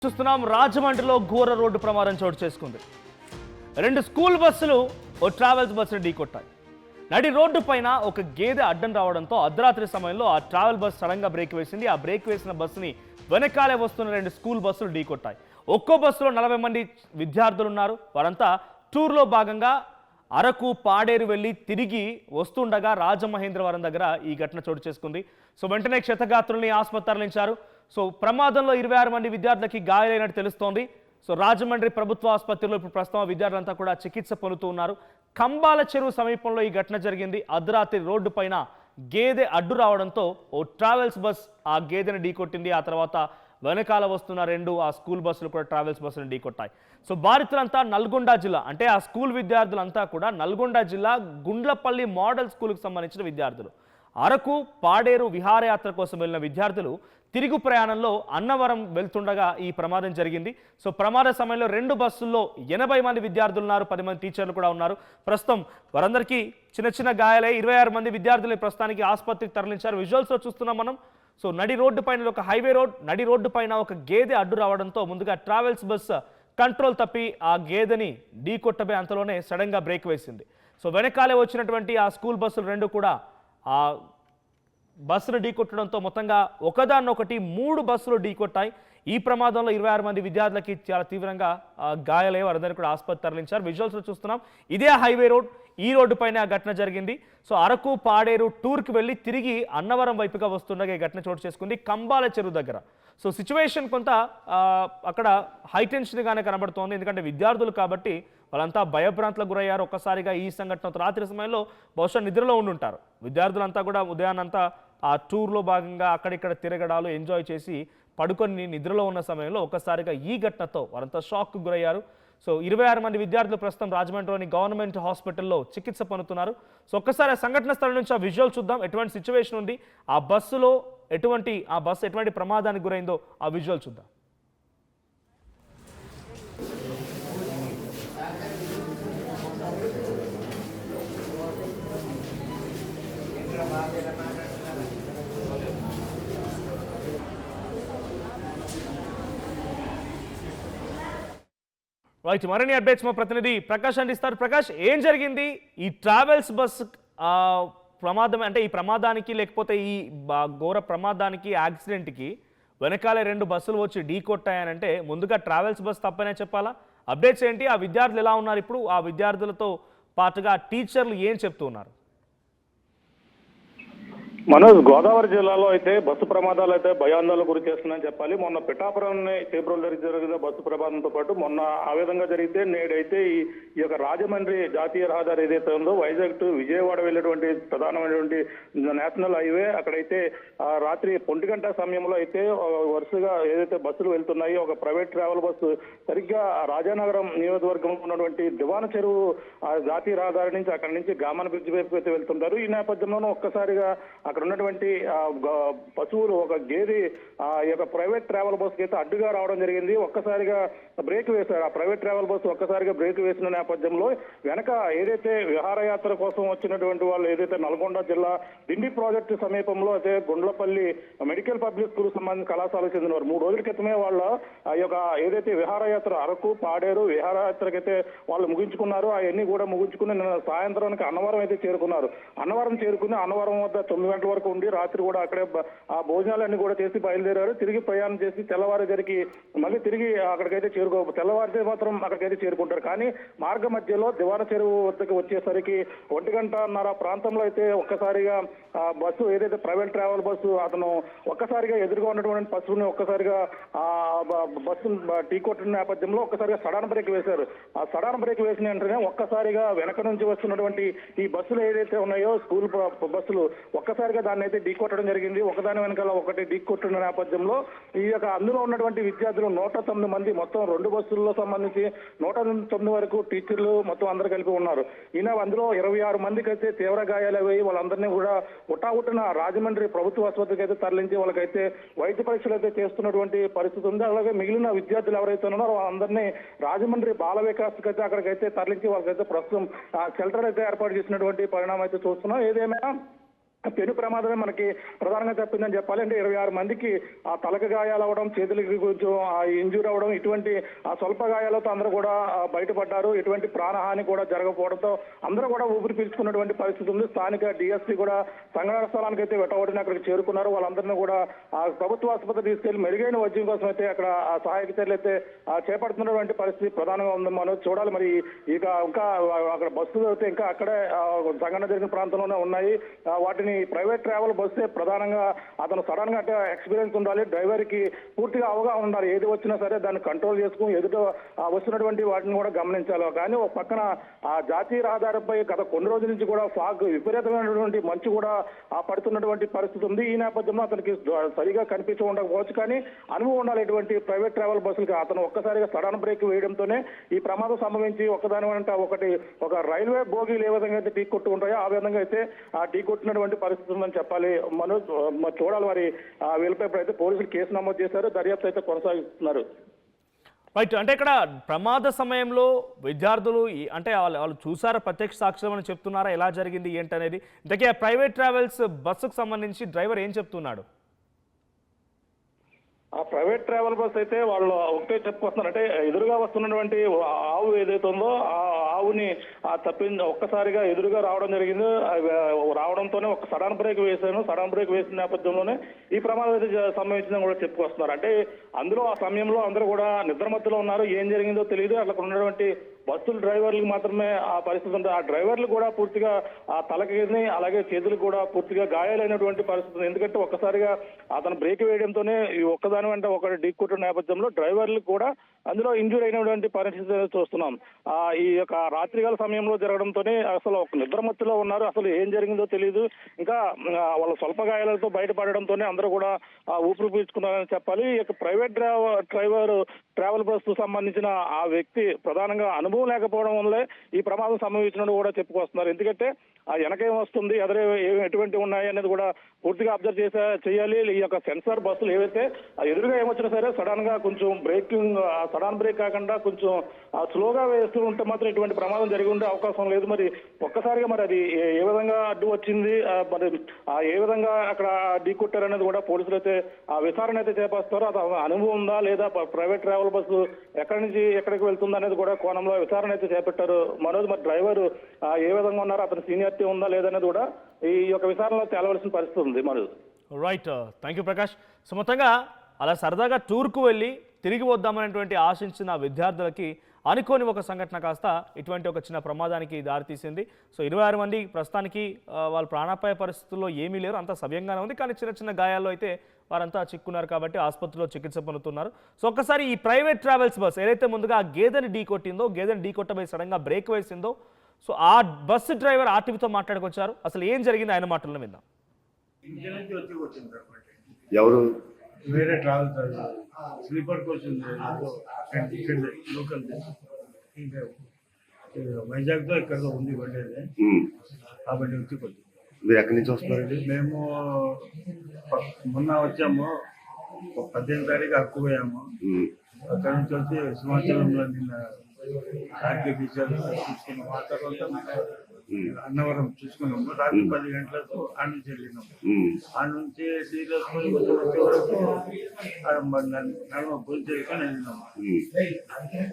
చూస్తున్నాం రాజమండ్రిలో ఘోర రోడ్డు ప్రమాదం చోటు చేసుకుంది. రెండు స్కూల్ బస్సులు ఓ ట్రావెల్స్ బస్సును ఢీకొట్టాయి. నడి రోడ్డు పైన ఒక గేదె అడ్డం రావడంతో అర్ధరాత్రి సమయంలో ఆ ట్రావెల్ బస్ సడన్ గా బ్రేక్ వేసింది. ఆ బ్రేక్ వేసిన బస్సుని వెనకాలే వస్తున్న రెండు స్కూల్ బస్సులు ఢీకొట్టాయి. ఒక్కో బస్సులో 40 మంది విద్యార్థులు ఉన్నారు. వారంతా టూర్లో భాగంగా అరకు పాడేరు వెళ్లి తిరిగి వస్తుండగా రాజమహేంద్రవరం దగ్గర ఈ ఘటన చోటు చేసుకుంది. సో వెంటనే క్షతగాత్రుల్ని ఆసుపత్రి తరలించారు. సో ప్రమాదంలో 26 మంది విద్యార్థులకి గాయాలైనట్టు తెలుస్తోంది. సో రాజమండ్రి ప్రభుత్వ ఆసుపత్రిలో ఇప్పుడు ప్రస్తుతం విద్యార్థులంతా కూడా చికిత్స పొందుతూ ఉన్నారు. కంబాల చెరువు సమీపంలో ఈ ఘటన జరిగింది. అర్ధరాత్రి రోడ్డు పైన గేదె అడ్డు రావడంతో ఓ ట్రావెల్స్ బస్ ఆ గేదెని ఢీకొట్టింది. ఆ తర్వాత వెనకాల వస్తున్న రెండు ఆ స్కూల్ బస్సులు కూడా ట్రావెల్స్ బస్సులు ఢీకొట్టాయి. సో బాధితులంతా నల్గొండ జిల్లా, అంటే ఆ స్కూల్ విద్యార్థులంతా కూడా నల్గొండ జిల్లా గుండ్లపల్లి మోడల్ స్కూల్కి సంబంధించిన విద్యార్థులు. అరకు పాడేరు విహారయాత్ర కోసం వెళ్ళిన విద్యార్థులు తిరుగు ప్రయాణంలో అన్నవరం వెళ్తుండగా ఈ ప్రమాదం జరిగింది. సో ప్రమాద సమయంలో రెండు బస్సుల్లో 80 మంది విద్యార్థులు ఉన్నారు, 10 మంది టీచర్లు కూడా ఉన్నారు. ప్రస్తుతం వారందరికీ చిన్న చిన్న గాయాలై 26 మంది విద్యార్థులు ప్రస్తుతానికి ఆసుపత్రికి తరలించారు. విజువల్స్లో చూస్తున్నాం మనం. సో నడి రోడ్డు పైన ఒక హైవే రోడ్, నడి రోడ్డు పైన ఒక గేదె అడ్డు రావడంతో ముందుగా ట్రావెల్స్ బస్ కంట్రోల్ తప్పి ఆ గేదెని ఢీకొట్టబోయే అంతలోనే సడన్గా బ్రేక్ వేసింది. సో వెనకాలే వచ్చినటువంటి ఆ స్కూల్ బస్సులు రెండు కూడా ఆ బస్సులు ఢీకొట్టడంతో మొత్తంగా ఒకదాన్నొకటి 3 బస్సులు ఢీకొట్టాయి. ఈ ప్రమాదంలో 26 మంది విద్యార్థులకి చాలా తీవ్రంగా గాయాలయ్యాయి. వారందరినీ కూడా ఆసుపత్రి తరలించారు. విజువల్స్లో చూస్తున్నాం. ఇదే హైవే రోడ్, ఈ రోడ్డు పైన ఆ ఘటన జరిగింది. సో అరకు పాడేరు టూర్కి వెళ్ళి తిరిగి అన్నవరం వైపుగా వస్తుండగా ఈ ఘటన చోటు చేసుకుంది కంబాల చెరువు దగ్గర. సో సిచ్యువేషన్ కొంత అక్కడ హైటెన్షన్గానే కనబడుతోంది. ఎందుకంటే విద్యార్థులు కాబట్టి వాళ్ళంతా భయభ్రాంతులకు గురయ్యారు. ఒక్కసారిగా ఈ సంఘటన రాత్రి సమయంలో బహుశా నిద్రలో ఉండుంటారు. విద్యార్థులంతా కూడా ఉదయాన్నంతా ఆ టూర్లో భాగంగా అక్కడిక్కడ తిరగడాలు ఎంజాయ్ చేసి పడుకొని నిద్రలో ఉన్న సమయంలో ఒక్కసారిగా ఈ ఘటనతో వారంతా షాక్కు గురయ్యారు. సో 26 మంది విద్యార్థులు ప్రస్తుతం రాజమండ్రిలోని గవర్నమెంట్ హాస్పిటల్లో చికిత్స పొందుతున్నారు. సో ఒక్కసారి ఆ సంఘటన స్థలం నుంచి ఆ విజువల్ చూద్దాం. ఎటువంటి సిచ్యువేషన్ ఉంది, ఆ బస్సు ఎటువంటి ప్రమాదానికి గురైందో ఆ విజువల్ చూద్దాం. రైట్, మరిన్ని అప్డేట్స్ మా ప్రతినిధి ప్రకాష్ అందిస్తారు. ప్రకాష్, ఏం జరిగింది ఈ ట్రావెల్స్ బస్ ప్రమాదం, అంటే ఈ ప్రమాదానికి లేకపోతే ఈ ఘోర ప్రమాదానికి యాక్సిడెంట్కి వెనకాలే రెండు బస్సులు వచ్చి ఢీ కొట్టాయనంటే ముందుగా ట్రావెల్స్ బస్ తప్పనే చెప్పాలా? అప్డేట్స్ ఏంటి? ఆ విద్యార్థులు ఎలా ఉన్నారు ఇప్పుడు? ఆ విద్యార్థులతో పాటుగా టీచర్లు ఏం చెప్తూ ఉన్నారు? మనోజ్, గోదావరి జిల్లాలో అయితే బస్సు ప్రమాదాలు అయితే భయాందోళన గురి చేస్తున్నాయని చెప్పాలి. మొన్న పిఠాపురం చేబ్రోలు జరిగిన బస్సు ప్రమాదంతో పాటు మొన్న ఆ విధంగా జరిగితే నేడైతే ఈ యొక్క రాజమండ్రి జాతీయ రహదారి ఏదైతే ఉందో వైజాగ్ టు విజయవాడ వెళ్ళేటువంటి ప్రధానమైనటువంటి నేషనల్ హైవే, అక్కడైతే రాత్రి 1 గంట సమయంలో అయితే వరుసగా ఏదైతే బస్సులు వెళ్తున్నాయో ఒక ప్రైవేట్ ట్రావెల్ బస్సు సరిగ్గా రాజానగరం నియోజకవర్గంలో ఉన్నటువంటి దివాన చెరువు జాతీయ రహదారి నుంచి అక్కడి నుంచి గామన్ బ్రిడ్జ్ వైపు అయితే వెళ్తుంటారు. ఈ నేపథ్యంలోనూ ఒక్కసారిగా అక్కడ ఉన్నటువంటి పశువులు ఒక గేదె ఆ యొక్క ప్రైవేట్ ట్రావెల్ బస్సుకి అయితే అడ్డుగా రావడం జరిగింది. ఒక్కసారిగా బ్రేక్ వేశారు. ఆ ప్రైవేట్ ట్రావెల్ బస్సు ఒక్కసారిగా బ్రేక్ వేసిన నేపథ్యంలో వెనక ఏదైతే విహారయాత్ర కోసం వచ్చినటువంటి వాళ్ళు ఏదైతే నల్గొండ జిల్లా దిండి ప్రాజెక్టు సమీపంలో అయితే గుండ్లపల్లి మెడికల్ పబ్లిక్ స్కూల్ సంబంధించిన కళాశాలకు చెందినవారు 3 రోజుల క్రితమే వాళ్ళ ఆ యొక్క ఏదైతే విహారయాత్ర అరకు పాడేరు విహారయాత్రకైతే వాళ్ళు ముగించుకున్నారు. అవన్నీ కూడా ముగించుకుని సాయంత్రానికి అన్నవరం అయితే చేరుకున్నారు. అన్నవరం వద్ద 9 గంటల వరకు ఉండి రాత్రి కూడా అక్కడే ఆ భోజనాలన్నీ కూడా చేసి బయలుదేరారు. తిరిగి ప్రయాణం చేసి తెల్లవారుజరికి మళ్ళీ తిరిగి అక్కడికైతే తెల్లవారితే మాత్రం అక్కడికైతే చేరుకుంటారు. కానీ మార్గ మధ్యలో దివాన చెరువు వద్దకు వచ్చేసరికి 1:30 ప్రాంతంలో అయితే ఒక్కసారిగా బస్సు ఏదైతే ప్రైవేట్ ట్రావెల్ బస్సు అతను ఒక్కసారిగా ఎదురుగా ఉన్నటువంటి బస్సుని ఒక్కసారిగా బస్సు ఢీకొట్టిన నేపథ్యంలో ఒక్కసారిగా సడన్ బ్రేక్ వేశారు. ఆ సడన్ బ్రేక్ వేసిన వెంటనే ఒక్కసారిగా వెనక నుంచి వస్తున్నటువంటి ఈ బస్సులు ఏదైతే ఉన్నాయో స్కూల్ బస్సులు ఒక్కసారిగా దాన్ని అయితే ఢీకొట్టడం జరిగింది. ఒకదాని వెనకాల ఒకటి ఢీకొట్టిన నేపథ్యంలో ఈ యొక్క అందులో ఉన్నటువంటి విద్యార్థులు 109 మంది, మొత్తం 2 బస్సుల్లో సంబంధించి 109 వరకు టీచర్లు మొత్తం అందరూ కలిపి ఉన్నారు. అందులో 26 మందికి అయితే తీవ్ర గాయాలయ్యాయి. వాళ్ళందరినీ కూడా ఉటావుటిన రాజమండ్రి ప్రభుత్వ ఆసుపత్రికి అయితే తరలించి వాళ్ళకైతే వైద్య పరీక్షలు అయితే చేస్తున్నటువంటి పరిస్థితి ఉంది. అలాగే మిగిలిన విద్యార్థులు ఎవరైతే ఉన్నారో వాళ్ళందరినీ రాజమండ్రి బాల వికాస్కి అయితే అక్కడికైతే తరలించి వాళ్ళకైతే ప్రస్తుతం షెల్టర్ అయితే ఏర్పాటు చేసినటువంటి పరిణామం అయితే చూస్తున్నాం. ఏదేమైనా పెను ప్రమాదమే మనకి ప్రధానంగా చెప్పిందని చెప్పాలి. అంటే 26 మందికి ఆ తలకు గాయాలు అవ్వడం, చేతులకి కొంచెం ఇంజూర్ అవ్వడం, ఇటువంటి ఆ స్వల్ప గాయాలతో అందరూ కూడా బయటపడ్డారు. ఎటువంటి ప్రాణహాని కూడా జరగకపోవడంతో అందరూ కూడా ఊపిరి పీల్చుకున్నటువంటి పరిస్థితి ఉంది. స్థానిక డిఎస్పీ కూడా సంఘటన స్థలానికి అయితే వెంటబడిన అక్కడికి చేరుకున్నారు. వాళ్ళందరినీ కూడా ఆ ప్రభుత్వ ఆసుపత్రి తీసుకెళ్లి మెరుగైన వైద్యం కోసం అయితే అక్కడ సహాయక చర్యలు అయితే చేపడుతున్నటువంటి పరిస్థితి ప్రధానంగా ఉంది. మనం చూడాలి మరి ఇక ఇంకా అక్కడ బస్సులు అయితే ఇంకా అక్కడే సంఘటన జరిగిన ప్రాంతంలోనే ఉన్నాయి. వాటిని ప్రైవేట్ ట్రావెల్ బస్సే ప్రధానంగా అతను సడన్ గా ఎక్స్పీరియన్స్ ఉండాలి, డ్రైవర్ కి పూర్తిగా అవగాహన ఉండాలి. ఏది వచ్చినా సరే దాన్ని కంట్రోల్ చేసుకుని ఎదుట వస్తున్నటువంటి వాటిని కూడా గమనించాలి. కానీ ఒక పక్కన ఆ జాతీయ రహదారిపై గత కొన్ని రోజుల నుంచి కూడా ఫాగ్ విపరీతమైనటువంటి మంచు కూడా పడుతున్నటువంటి పరిస్థితి ఉంది. ఈ నేపథ్యంలో అతనికి సరిగా కనిపించి ఉండకపోవచ్చు, కానీ అనుభవం ఉండాలి ఇటువంటి ప్రైవేట్ ట్రావెల్ బస్సులకి. అతను ఒక్కసారిగా సడన్ బ్రేక్ వేయడంతోనే ఈ ప్రమాదం సంభవించి ఒకదాని వెంట ఒకటి ఒక రైల్వే బోగీలు ఏ విధంగా అయితే ఢీ కొట్టు ఉంటాయో ఆ విధంగా అయితే ఢీ కొట్టినటువంటి పరిస్థితి ఉందని చెప్పాలి. మనోజ్ చూడాలి మరి వీళ్ళపై అయితే పోలీసులు కేసు నమోదు చేశారు, దర్యాప్తు అయితే కొనసాగిస్తున్నారు. రైట్, అంటే ఇక్కడ ప్రమాద సమయంలో విద్యార్థులు అంటే వాళ్ళు చూసారా, ప్రత్యక్ష సాక్ష్యం అని చెప్తున్నారా, ఎలా జరిగింది ఏంటనేది? ఇంతకీ ప్రైవేట్ ట్రావెల్స్ బస్సుకు సంబంధించి డ్రైవర్ ఏం చెప్తున్నాడు? ఆ ప్రైవేట్ ట్రావెల్ బస్ అయితే వాళ్ళు ఒకటే చెప్పుకొస్తున్నారు, అంటే ఎదురుగా వస్తున్నటువంటి ఆవు ఏదైతే ఉందో ఆ ఆవుని ఒక్కసారిగా ఎదురుగా రావడం జరిగింది. రావడంతోనే ఒక సడన్ బ్రేక్ వేశాను. సడన్ బ్రేక్ వేసిన నేపథ్యంలోనే ఈ ప్రమాదం అయితే సంభవించిందని కూడా చెప్పుకొస్తున్నారు. అంటే అందులో ఆ సమయంలో అందరూ కూడా నిద్రమత్తులో ఉన్నారు, ఏం జరిగిందో తెలియదు. అట్లా ఉన్నటువంటి బస్సుల డ్రైవర్లకు మాత్రమే ఆ పరిస్థితి ఉంటుంది. ఆ డ్రైవర్లు కూడా పూర్తిగా ఆ తలకి అలాగే చేతులకు కూడా పూర్తిగా గాయాలైనటువంటి పరిస్థితి. ఎందుకంటే ఒక్కసారిగా అతను బ్రేక్ వేయడంతోనే ఈ ఒక్కదాని వెంట ఒకటి ఢీకొట్టిన నేపథ్యంలో డ్రైవర్లకు కూడా అందులో ఇంజూర్ అయినటువంటి పరిస్థితి చూస్తున్నాం. ఈ యొక్క రాత్రికాల సమయంలో జరగడంతోనే అసలు ఒక నిద్రమత్తులో ఉన్నారు, అసలు ఏం జరిగిందో తెలియదు. ఇంకా వాళ్ళ స్వల్ప గాయాలతో బయటపడడంతోనే అందరూ కూడా ఊపిరి పీల్చుకున్నారని చెప్పాలి. ఈ యొక్క ప్రైవేట్ డ్రైవర్ ట్రావెల్ బస్సు సంబంధించిన ఆ వ్యక్తి ప్రధానంగా అనుభవం లేకపోవడం వల్లే ఈ ప్రమాదం సంభవించినట్టు కూడా చెప్పుకొస్తున్నారు. ఎందుకంటే ఆ వెనకేం వస్తుంది, ఎటువంటి ఉన్నాయి అనేది కూడా పూర్తిగా అబ్జర్వ్ చేయాలి. ఈ యొక్క సెన్సార్ బస్సులు ఏవైతే ఎదురుగా ఏమొచ్చినా సరే సడన్ గా కొంచెం బ్రేకింగ్, సడన్ బ్రేక్ కాకుండా కొంచెం స్లోగా వేస్తూ ఉంటే మాత్రం ఇటువంటి ప్రమాదం జరిగి ఉండే అవకాశం లేదు. మరి ఒక్కసారిగా మరి అది ఏ విధంగా అడ్డు వచ్చింది, మరి ఏ విధంగా అక్కడ ఢీకొట్టారనేది కూడా పోలీసులు అయితే విచారణ అయితే చేపస్తారు. అది అనుభవం ఉందా లేదా, ప్రైవేట్ ట్రావెల్ బస్సు ఎక్కడి నుంచి ఎక్కడికి వెళ్తుందా అనేది కూడా కోణంలో విచారణ అయితే చేపట్టారు. మనోజ్, మరి డ్రైవర్ ఏ విధంగా ఉన్నారు, అతని సీనియారిటీ ఉందా లేదనేది కూడా ఈ యొక్క విచారణలో తేలవలసిన పరిస్థితి ఉంది. Manoj. Right, thank you Prakash. So మొత్తంగా అలా సరదాగా టూర్కు వెళ్ళి తిరిగి వద్దామనేటువంటి ఆశించిన విద్యార్థులకి అనుకోని ఒక సంఘటన కాస్త ఇటువంటి ఒక చిన్న ప్రమాదానికి దారితీసింది. సో 26 మంది ప్రస్తుతానికి వాళ్ళ ప్రాణాపాయ పరిస్థితుల్లో ఏమీ లేరు, అంతా సవ్యంగానే ఉంది. కానీ చిన్న చిన్న గాయాల్లో అయితే వారంతా చిక్కున్నారు కాబట్టి ఆసుపత్రిలో చికిత్స పొందుతున్నారు. సో ఒక్కసారి ఈ ప్రైవేట్ ట్రావెల్స్ బస్ ఏదైతే ముందుగా ఆ గేదెని ఢీకొట్టిందో, గేదెని ఢీకొట్టబోయి సడన్గా బ్రేక్ వేసిందో, సో ఆ బస్సు డ్రైవర్ ఆర్టీవీతో మాట్లాడుకొచ్చారు. అసలు ఏం జరిగింది ఆయన మాటలను విందాం. ఎవరు? వేరే ట్రావెల్ స్లీపర్ కోచ్ ఉంది లోకల్, ఇంకా వైజాగ్తో ఇక్కడ ఉంది పడేది కాబట్టి వచ్చి మీరు ఎక్కడి నుంచి వస్తున్నారండి? మేము మొన్న వచ్చాము, 18 తారీఖు అరకు పోయాము. అక్కడ నుంచి వచ్చి సింహాచలంలో నిన్న ఆర్కే బీచ్ తీసుకున్నాము. ఆ తర్వాత అన్నవరం చూసుకున్నాము. రాత్రి 10 గంటలకు ఆడ నుంచి వెళ్ళినాము. ఆడ నుంచి సీరియస్ వచ్చే వరకు నన్ను భోజనం చేసుకొని వెళ్ళినాము.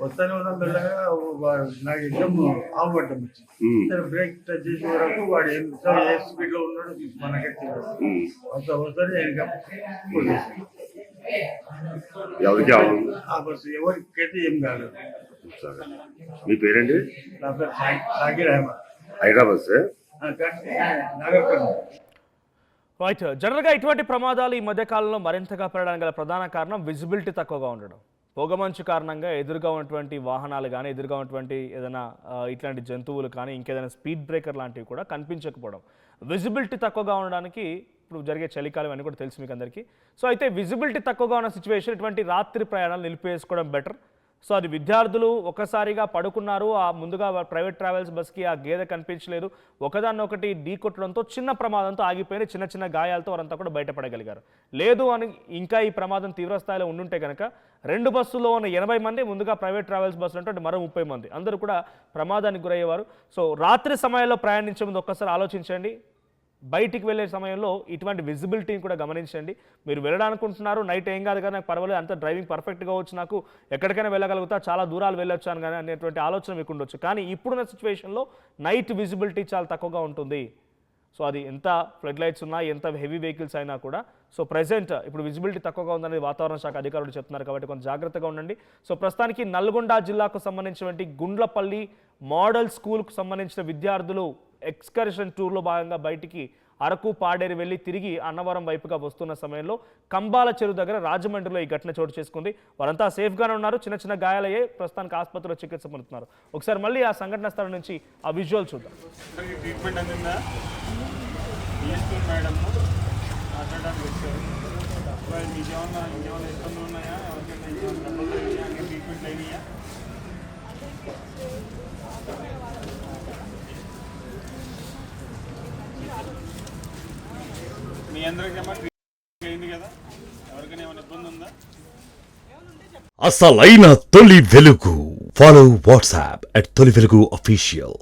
వస్తానే ఉన్నాం. మెల్లగా నాకు ఎగ్జామ్ ఆపబడ్డం వచ్చింది. బ్రేక్ టచ్ చేసే వరకు వాడు ఏ స్పీడ్ లో ఉన్నాడు మనకైతే వస్తానే ఆ బస్సు ఎవరికైతే ఏం కాలేదు. మీ పేరేంటి? నా పేరు సాగిర్ అహ్మద్, హైదరాబాద్ నాగర్కర్నూలు. రైట్, జనరల్గా ఇటువంటి ప్రమాదాలు ఈ మధ్య కాలంలో మరింతగా పెరగడానికి గల ప్రధాన కారణం విజిబిలిటీ తక్కువగా ఉండడం. పొగమంచు కారణంగా ఎదురుగా ఉన్నటువంటి వాహనాలు కానీ, ఎదురుగా ఉన్నటువంటి ఏదైనా ఇట్లాంటి జంతువులు కానీ, ఇంకేదైనా స్పీడ్ బ్రేకర్ లాంటివి కూడా కనిపించకపోవడం. విజిబిలిటీ తక్కువగా ఉండడానికి ఇప్పుడు జరిగే చలికాలం అని కూడా తెలుసు మీకు అందరికీ. సో అయితే విజిబిలిటీ తక్కువగా ఉన్న సిచ్యువేషన్ ఇటువంటి రాత్రి ప్రయాణాలు నిలిపివేసుకోవడం బెటర్. సో అది విద్యార్థులు ఒక్కసారిగా పడుకున్నారు, ఆ ముందుగా ప్రైవేట్ ట్రావెల్స్ బస్కి ఆ గేదె కనిపించలేదు, ఒకదాన్నొకటి ఢీకొట్టడంతో చిన్న ప్రమాదంతో ఆగిపోయిన చిన్న చిన్న గాయాలతో వారంతా కూడా బయటపడగలిగారు. లేదు అని ఇంకా ఈ ప్రమాదం తీవ్రస్థాయిలో ఉండుంటే కనుక 2 బస్సులో ఉన్న 80 మంది ముందుగా ప్రైవేట్ ట్రావెల్స్ బస్సులు అంటే మరో 30 మంది అందరూ కూడా ప్రమాదానికి గురయ్యేవారు. సో రాత్రి సమయాల్లో ప్రయాణించే ముందు ఒక్కసారి ఆలోచించండి. బయటికి వెళ్ళే సమయంలో ఇటువంటి విజిబిలిటీని కూడా గమనించండి. మీరు వెళ్ళడానుకుంటున్నారు, నైట్ ఏం కాదు కదా, నాకు పర్వాలేదు, అంత డ్రైవింగ్ పర్ఫెక్ట్గా వచ్చు, నాకు ఎక్కడికైనా వెళ్ళగలుగుతా, చాలా దూరాలు వెళ్ళొచ్చాను కానీ అనేటువంటి ఆలోచన మీకు ఉండొచ్చు. కానీ ఇప్పుడున్న సిచ్యువేషన్లో నైట్ విజిబిలిటీ చాలా తక్కువగా ఉంటుంది. సో అది ఎంత ఫ్లడ్ లైట్స్ ఉన్నా, ఎంత హెవీ వెహికల్స్ అయినా కూడా. సో ప్రెజెంట్ ఇప్పుడు విజిబిలిటీ తక్కువగా ఉందనేది వాతావరణ శాఖ అధికారులు చెప్తున్నారు, కాబట్టి కొంచెం జాగ్రత్తగా ఉండండి. సో ప్రస్తుతానికి నల్గొండ జిల్లాకు సంబంధించినటువంటి గుండ్లపల్లి మోడల్ స్కూల్కు సంబంధించిన విద్యార్థులు ఎక్స్కర్షన్ టూర్లో భాగంగా బయటికి అరకు, పాడేరు వెళ్ళి తిరిగి అన్నవరం వైపుగా వస్తున్న సమయంలో కంబాల చెరువు దగ్గర రాజమండ్రిలో ఈ ఘటన చోటు చేసుకుంది. వారంతా సేఫ్గానే ఉన్నారు, చిన్న చిన్న గాయాలయ్యే, ప్రస్తుతానికి ఆసుపత్రిలో చికిత్స పొందుతున్నారు. ఒకసారి మళ్ళీ ఆ సంఘటన స్థలం నుంచి ఆ విజువల్ చూద్దాం. ట్రీట్మెంట్ అందిందా మేడం మాట్లాడడానికి వచ్చారు. మీకేమన్నా ఇంకేమైనా ఇబ్బందులు ఉన్నాయా? ఎవరికైనా ఇంకేమైనా ట్రీట్మెంట్ అయినాయా? మీ అందరికీ ట్రీట్మెంట్ అయింది కదా? ఎవరికైనా ఏమైనా ఇబ్బంది ఉందా? అసలైన తొలి వెలుగు. ఫాలో వాట్సాప్ @తొలి వెలుగు official.